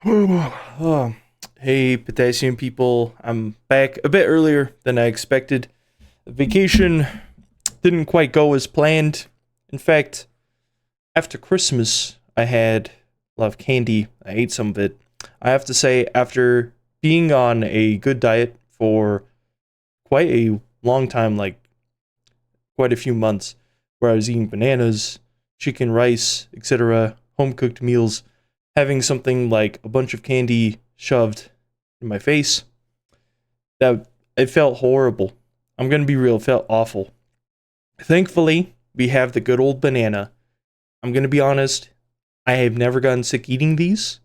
Oh, hey, potassium people. I'm back a bit earlier than I expected. The vacation didn't quite go as planned. In fact, after Christmas, I had a lot of candy. I ate some of it. I have to say, after being on a good diet for quite a long time, like quite a few months, where I was eating bananas, chicken, rice, etc., home cooked meals, having something like a bunch of candy shoved in my face, that it felt horrible. I'm gonna be real, it felt awful. Thankfully, we have the good old banana. I'm gonna be honest, I have never gotten sick eating these.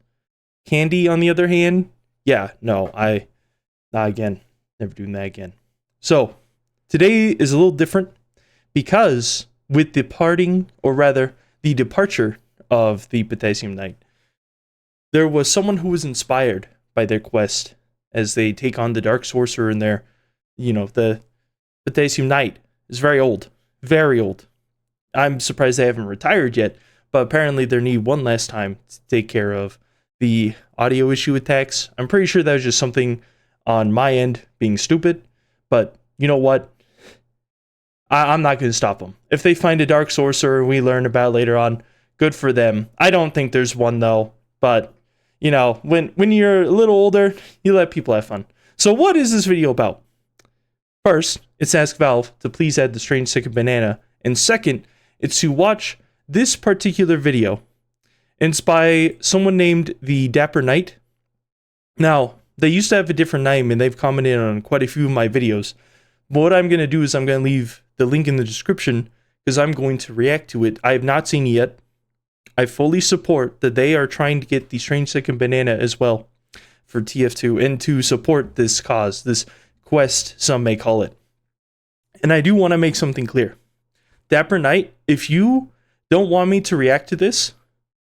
Candy, on the other hand, yeah, no, not again. Never doing that again. So, today is a little different because with the parting, or rather, the departure of the Potassium Knight, there was someone who was inspired by their quest as they take on the Dark Sorcerer in their, the Potassium Knight is very old. Very old. I'm surprised they haven't retired yet, but apparently they need one last time to take care of the audio issue attacks. I'm pretty sure that was just something on my end being stupid, but you know what? I'm not going to stop them. If they find a Dark Sorcerer we learn about later on, good for them. I don't think there's one though, but when you're a little older, you let people have fun. So what is this video about? First, it's ask Valve to please add the strange second banana, and second, it's to watch this particular video. It's by someone named the Dapper Knight. Now, they used to have a different name, and they've commented on quite a few of my videos. But what I'm going to do is I'm going to leave the link in the description, because I'm going to react to it. I have not seen it yet. I fully support that they are trying to get the strange second banana as well for TF2, and to support this cause, this quest, some may call it. And I do want to make something clear. Dapper Knight, if you don't want me to react to this,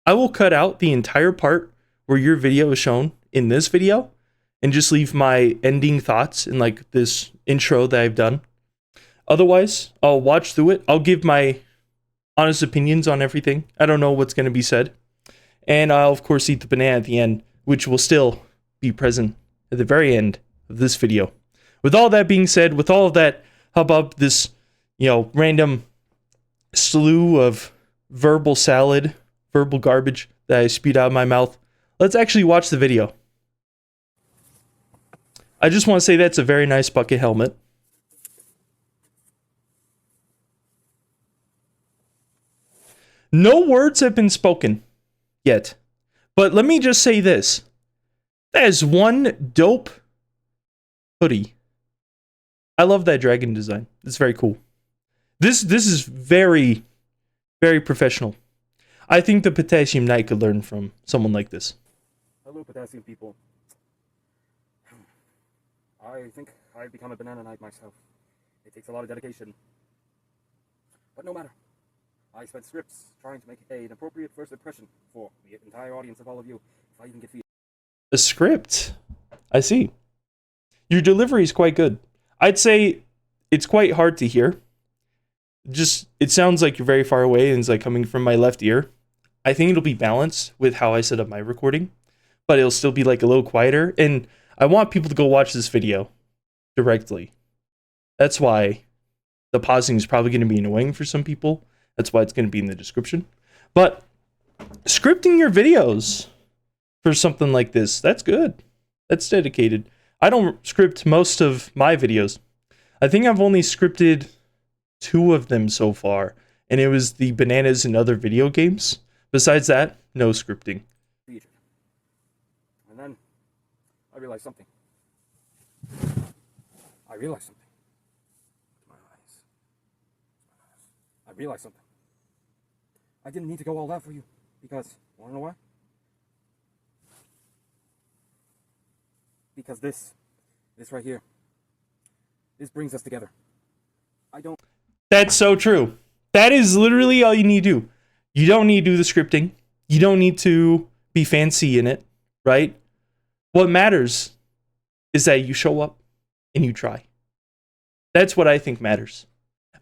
I will cut out the entire part where your video is shown in this video and just leave my ending thoughts in like this intro that I've done. Otherwise, I'll watch through it. I'll give my honest opinions on everything. I don't know what's going to be said. And I'll, of course, eat the banana at the end, which will still be present at the very end of this video. With all that being said, with all of that hubbub, this, random slew of verbal salad, verbal garbage that I spewed out of my mouth, let's actually watch the video. I just want to say that's a very nice bucket helmet. No words have been spoken yet. But let me just say this. That is one dope hoodie. I love that dragon design. It's very cool. This is very, very professional. I think the Potassium Knight could learn from someone like this. Hello, Potassium people. I think I've become a banana knight myself. It takes a lot of dedication. But no matter. I spent scripts trying to make an appropriate first impression for the entire audience of all of you, if I even get feedback. A script? I see. Your delivery is quite good. I'd say it's quite hard to hear. It sounds like you're very far away and it's like coming from my left ear. I think it'll be balanced with how I set up my recording, but it'll still be like a little quieter. And I want people to go watch this video directly. That's why the pausing is probably going to be annoying for some people. That's why it's going to be in the description. But scripting your videos for something like this, that's good. That's dedicated. I don't script most of my videos. I think I've only scripted 2 of them so far, and it was the bananas and other video games. Besides that, no scripting. And then I realized something. I realized something. I realized something. I didn't need to go all that for you, because, wanna know why? Because this right here, this brings us together. That's so true. That is literally all you need to do. You don't need to do the scripting. You don't need to be fancy in it, right? What matters is that you show up and you try. That's what I think matters.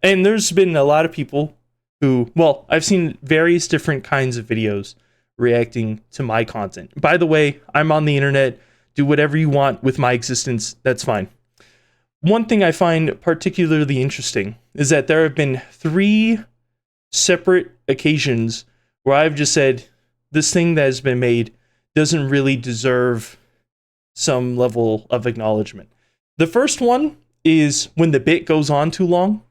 And there's been a lot of people who, well, I've seen various different kinds of videos reacting to my content. By the way, I'm on the internet. Do whatever you want with my existence. That's fine. One thing I find particularly interesting is that there have been 3 separate occasions where I've just said, this thing that has been made doesn't really deserve some level of acknowledgement. The first one is when the bit goes on too long.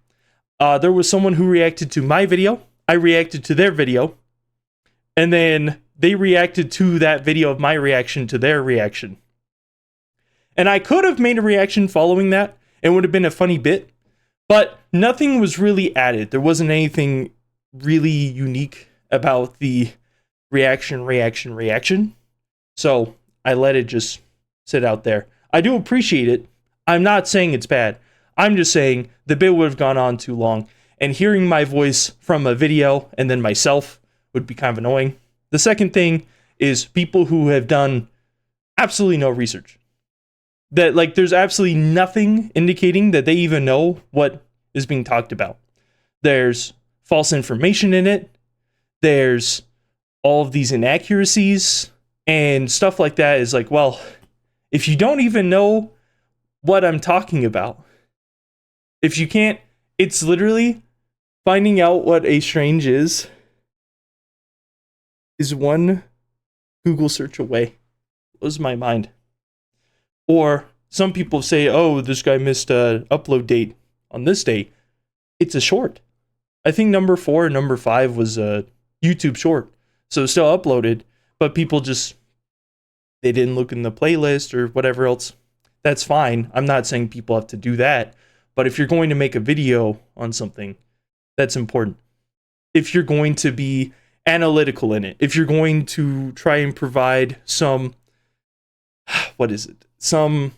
There was someone who reacted to my video. I reacted to their video. And then they reacted to that video of my reaction to their reaction. And I could have made a reaction following that. It would have been a funny bit. But nothing was really added. There wasn't anything really unique about the reaction. So I let it just sit out there. I do appreciate it. I'm not saying it's bad. I'm just saying the bit would have gone on too long. And hearing my voice from a video and then myself would be kind of annoying. The second thing is people who have done absolutely no research. That, like, there's absolutely nothing indicating that they even know what is being talked about. There's false information in it. There's all of these inaccuracies and stuff like that. Is like, well, if you don't even know what I'm talking about, if you can't, it's literally finding out what a strange is one Google search away. Blows my mind. Or some people say, oh, this guy missed a upload date on this day. It's a short. I think number 4 and number 5 was a YouTube short. So it's still uploaded, but people just, they didn't look in the playlist or whatever else. That's fine. I'm not saying people have to do that. But if you're going to make a video on something, that's important. If you're going to be analytical in it, if you're going to try and provide some, some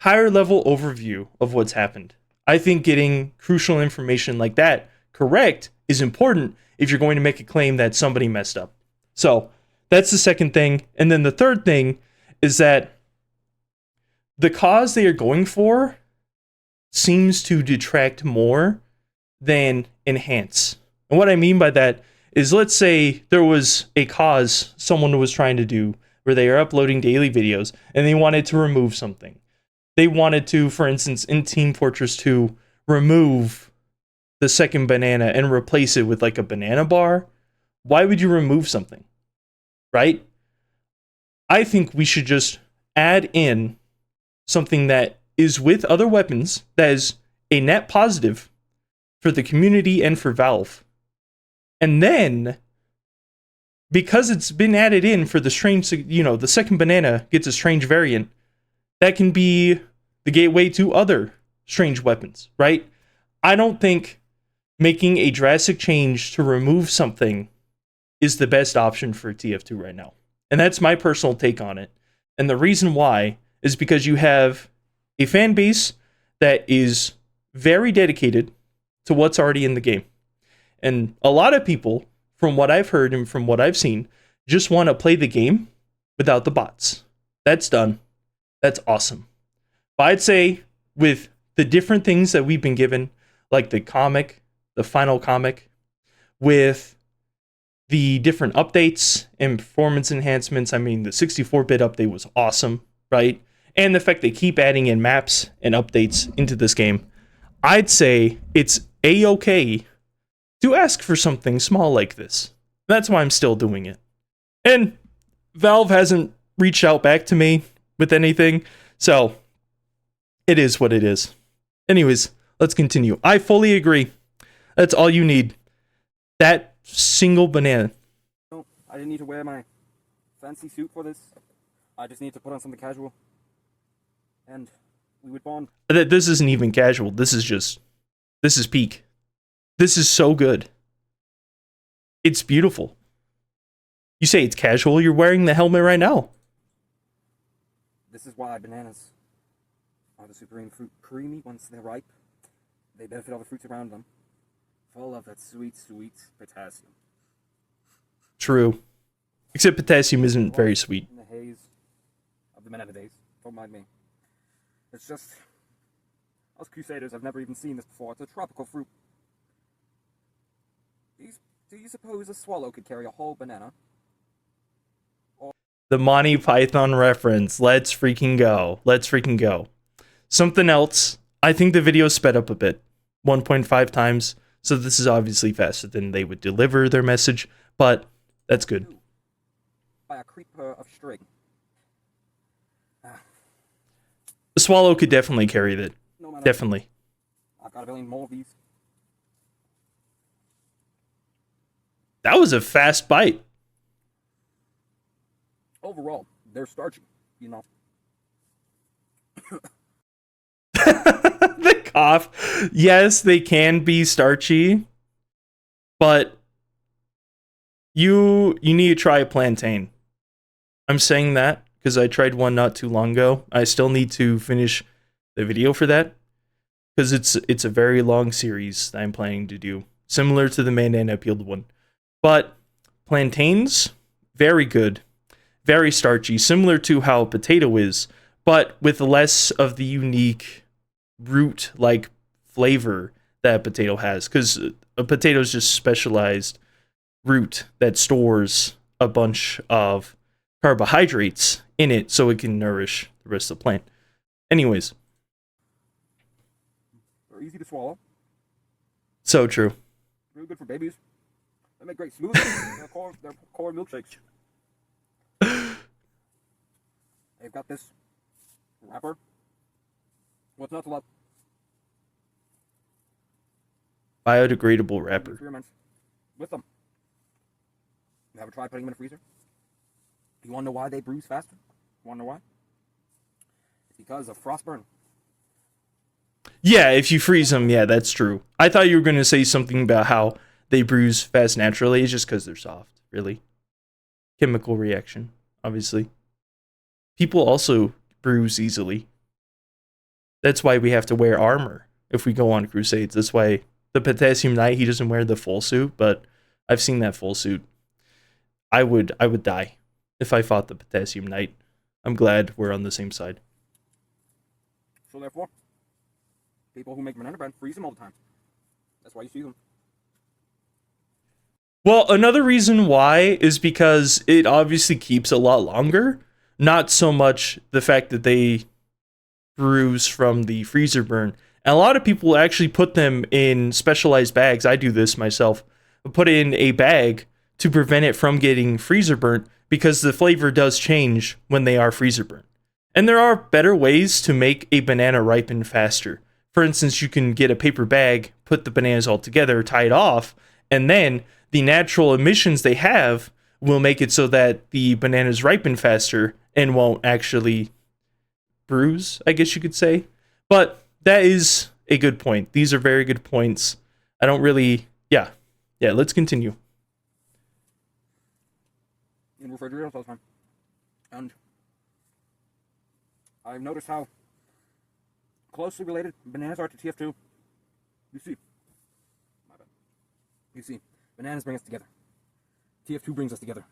higher level overview of what's happened, I think getting crucial information like that correct is important if you're going to make a claim that somebody messed up. So that's the second thing. And then the third thing is that the cause they are going for seems to detract more than enhance. And what I mean by that is, let's say there was a cause someone was trying to do where they are uploading daily videos and they wanted to remove something. They wanted to, for instance, in Team Fortress 2, remove the second banana and replace it with like a banana bar. Why would you remove something? Right? I think we should just add in something that is with other weapons that is a net positive for the community and for Valve. And then, because it's been added in for the strange, the second banana gets a strange variant, that can be the gateway to other strange weapons, right? I don't think making a drastic change to remove something is the best option for TF2 right now. And that's my personal take on it. And the reason why is because you have a fan base that is very dedicated to what's already in the game. And a lot of people, from what I've heard and from what I've seen, just want to play the game without the bots. That's done. That's awesome. But I'd say with the different things that we've been given, like the comic, the final comic, with the different updates and performance enhancements, I mean, the 64-bit update was awesome, right? And the fact they keep adding in maps and updates into this game, I'd say it's a-okay to ask for something small like this. That's why I'm still doing it. And Valve hasn't reached out back to me with anything, so it is what it is. Anyways, let's continue. I fully agree. That's all you need. That single banana. No, I didn't need to wear my fancy suit for this. I just need to put on something casual. And we would bond. This isn't even casual. This is peak. This is so good. It's beautiful. You say it's casual, you're wearing the helmet right now. This is why bananas are the supreme fruit. Creamy once they're ripe. They benefit all the fruits around them. Full of that sweet, sweet potassium. True. Except potassium isn't very sweet. In the haze of the banana days. Don't mind me. It's just, us Crusaders have never even seen this before. It's a tropical fruit. Do you suppose a swallow could carry a whole banana The Monty Python reference. Let's freaking go. Let's freaking go. Something else. I think the video sped up a bit. 1.5 times. So this is obviously faster than they would deliver their message. But that's good. By a creeper of string. The Swallow could definitely carry that. No matter. Definitely. I've got a billion more of these. That was a fast bite. Overall, they're starchy, you know. The cough. Yes, they can be starchy, but you need to try a plantain. I'm saying that because I tried one not too long ago. I still need to finish the video for that because it's a very long series that I'm planning to do, similar to the banana peeled one. But plantains, very good, very starchy, similar to how a potato is, but with less of the unique root-like flavor that a potato has, because a potato is just specialized root that stores a bunch of carbohydrates in it so it can nourish the rest of the plant. Anyways. They're easy to swallow. So true. Really good for babies. They make great smoothies. They're core milkshakes. They've got this wrapper. What's not to love? Biodegradable wrapper. Experiments with them. You ever tried putting them in a freezer? You want to know why they bruise faster? You want to know why? It's because of frostburn. Yeah, if you freeze them, yeah, that's true. I thought you were going to say something about how they bruise fast naturally. It's just because they're soft, really. Chemical reaction, obviously. People also bruise easily. That's why we have to wear armor if we go on crusades. That's why the Potassium Knight, he doesn't wear the full suit, but I've seen that full suit. I would die if I fought the Potassium Knight. I'm glad we're on the same side. So therefore, people who make banana bread freeze them all the time. That's why you see them. Well, another reason why is because it obviously keeps a lot longer. Not so much the fact that they bruise from the freezer burn. And a lot of people actually put them in specialized bags. I do this myself. I put it in a bag to prevent it from getting freezer burnt because the flavor does change when they are freezer burnt. And there are better ways to make a banana ripen faster. For instance, you can get a paper bag, put the bananas all together, tie it off, and then the natural emissions they have will make it so that the bananas ripen faster and won't actually bruise, I guess you could say. But that is a good point. These are very good points. I don't really... Yeah, let's continue. In refrigerators all the time. And I've noticed how closely related bananas are to TF2. You see. My bad. You see, bananas bring us together. TF2 brings us together.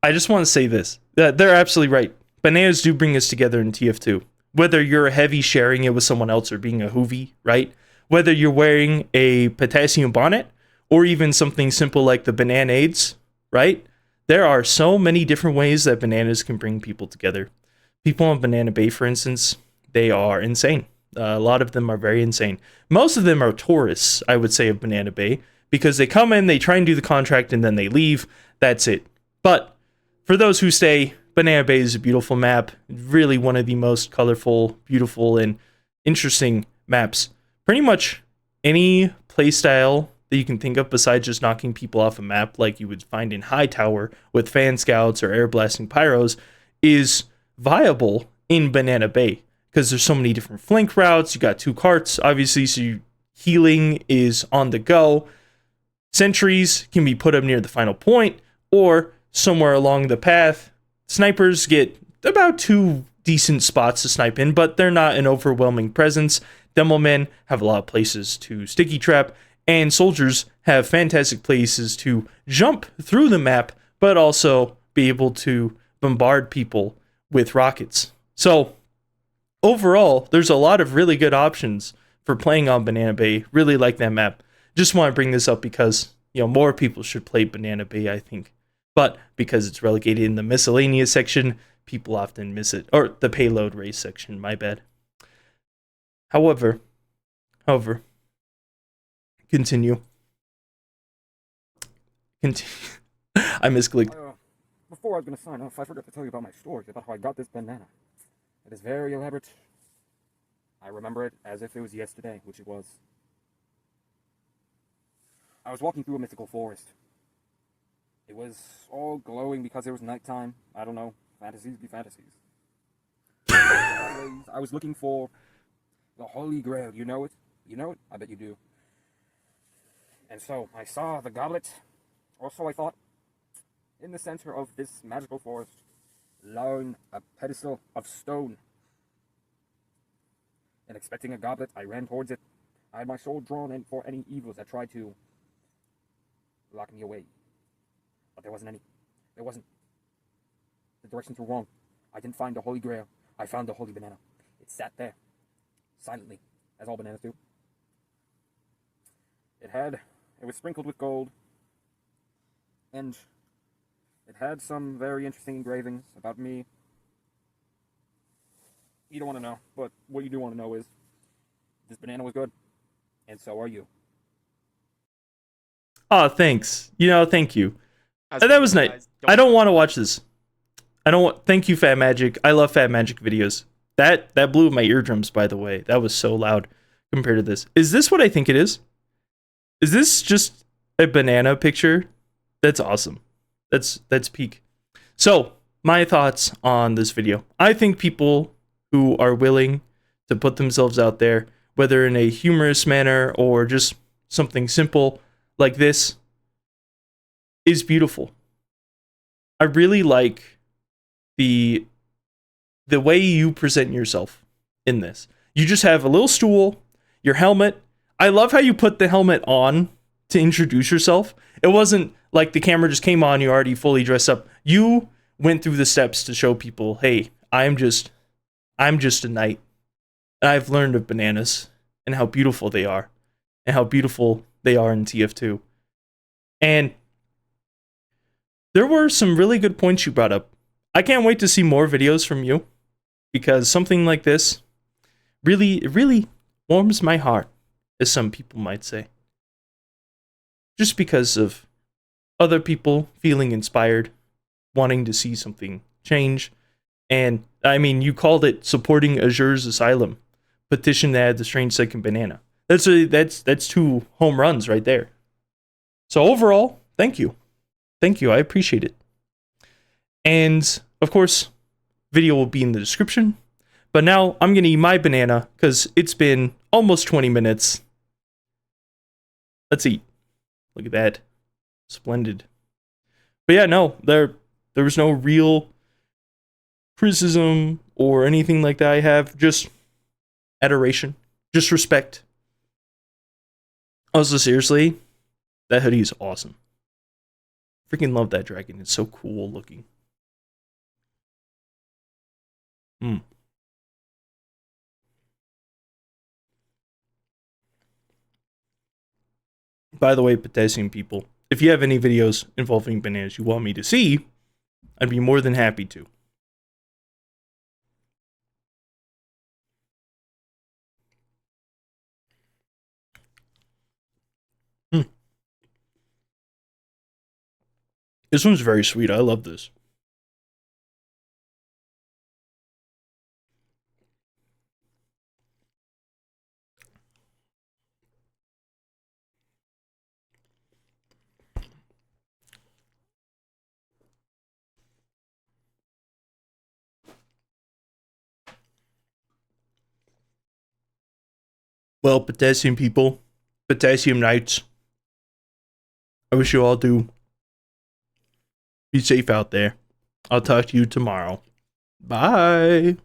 I just want to say this. They're absolutely right. Bananas do bring us together in TF2. Whether you're heavy sharing it with someone else or being a hoovie, right? Whether you're wearing a potassium bonnet or even something simple like the Bananades, right? There are so many different ways that bananas can bring people together. People on Banana Bay, for instance, they are insane. A lot of them are very insane. Most of them are tourists, I would say, of Banana Bay, because they come in, they try and do the contract, and then they leave. That's it. But for those who stay, Banana Bay is a beautiful map. Really one of the most colorful, beautiful, and interesting maps. Pretty much any playstyle that you can think of besides just knocking people off a map like you would find in Hightower with fan scouts or air blasting pyros is viable in Banana Bay because there's so many different flank routes. You got 2 carts, obviously, so healing is on the go. Sentries can be put up near the final point or somewhere along the path. Snipers get about 2 decent spots to snipe in, but they're not an overwhelming presence. Demomen have a lot of places to sticky trap, and soldiers have fantastic places to jump through the map, but also be able to bombard people with rockets. So overall, there's a lot of really good options for playing on Banana Bay. Really like that map. Just want to bring this up because more people should play Banana Bay, I think. But because it's relegated in the miscellaneous section, people often miss it. Or the payload race section, my bad. However, continue. I misclicked. Before I was going to sign off, I forgot to tell you about my story, about how I got this banana. It is very elaborate. I remember it as if it was yesterday, which it was. I was walking through a mythical forest. It was all glowing because it was nighttime. I don't know. Fantasies be fantasies. Anyways, I was looking for the Holy Grail. You know it? You know it? I bet you do. And so I saw the goblet. Or so I thought. In the center of this magical forest, lying a pedestal of stone. And expecting a goblet, I ran towards it. I had my sword drawn in for any evils that tried to lock me away. But there wasn't any. There wasn't. The directions were wrong. I didn't find the Holy Grail. I found the Holy Banana. It sat there, silently, as all bananas do. It was sprinkled with gold, and it had some very interesting engravings about me. You don't want to know, but what you do want to know is this banana was good, and so are you. Oh, thanks. Thank you. That was nice. I don't want to watch this. Thank you, Fat Magic. I love Fat Magic videos. That blew my eardrums, by the way. That was so loud compared to this. Is this what I think it is? Is this just a banana picture? That's awesome. That's peak. So, my thoughts on this video. I think people who are willing to put themselves out there, whether in a humorous manner or just something simple like this, is beautiful. I really like the way you present yourself in this. You just have a little stool, your helmet. I love how you put the helmet on to introduce yourself. It wasn't like the camera just came on, you already fully dressed up. You went through the steps to show people, hey, I'm just a knight. And I've learned of bananas and how beautiful they are. And how beautiful they are in TF2. And there were some really good points you brought up. I can't wait to see more videos from you, because something like this really warms my heart, as some people might say. Just because of other people feeling inspired, wanting to see something change. And I mean, you called it supporting Azure's Asylum. Petition to add the strangesecondbanana. That's 2 home runs right there. So overall, thank you. Thank you, I appreciate it. And of course, video will be in the description. But now I'm gonna eat my banana because it's been almost 20 minutes. Let's eat. Look at that. Splendid. But yeah, no, there was no real criticism or anything like that I have. Just adoration. Just respect. Also, seriously, that hoodie is awesome. Freaking love that dragon. It's so cool looking. By the way, potassium people, if you have any videos involving bananas you want me to see, I'd be more than happy to. This one's very sweet. I love this. Well, potassium people, potassium knights, I wish you all do be safe out there. I'll talk to you tomorrow. Bye.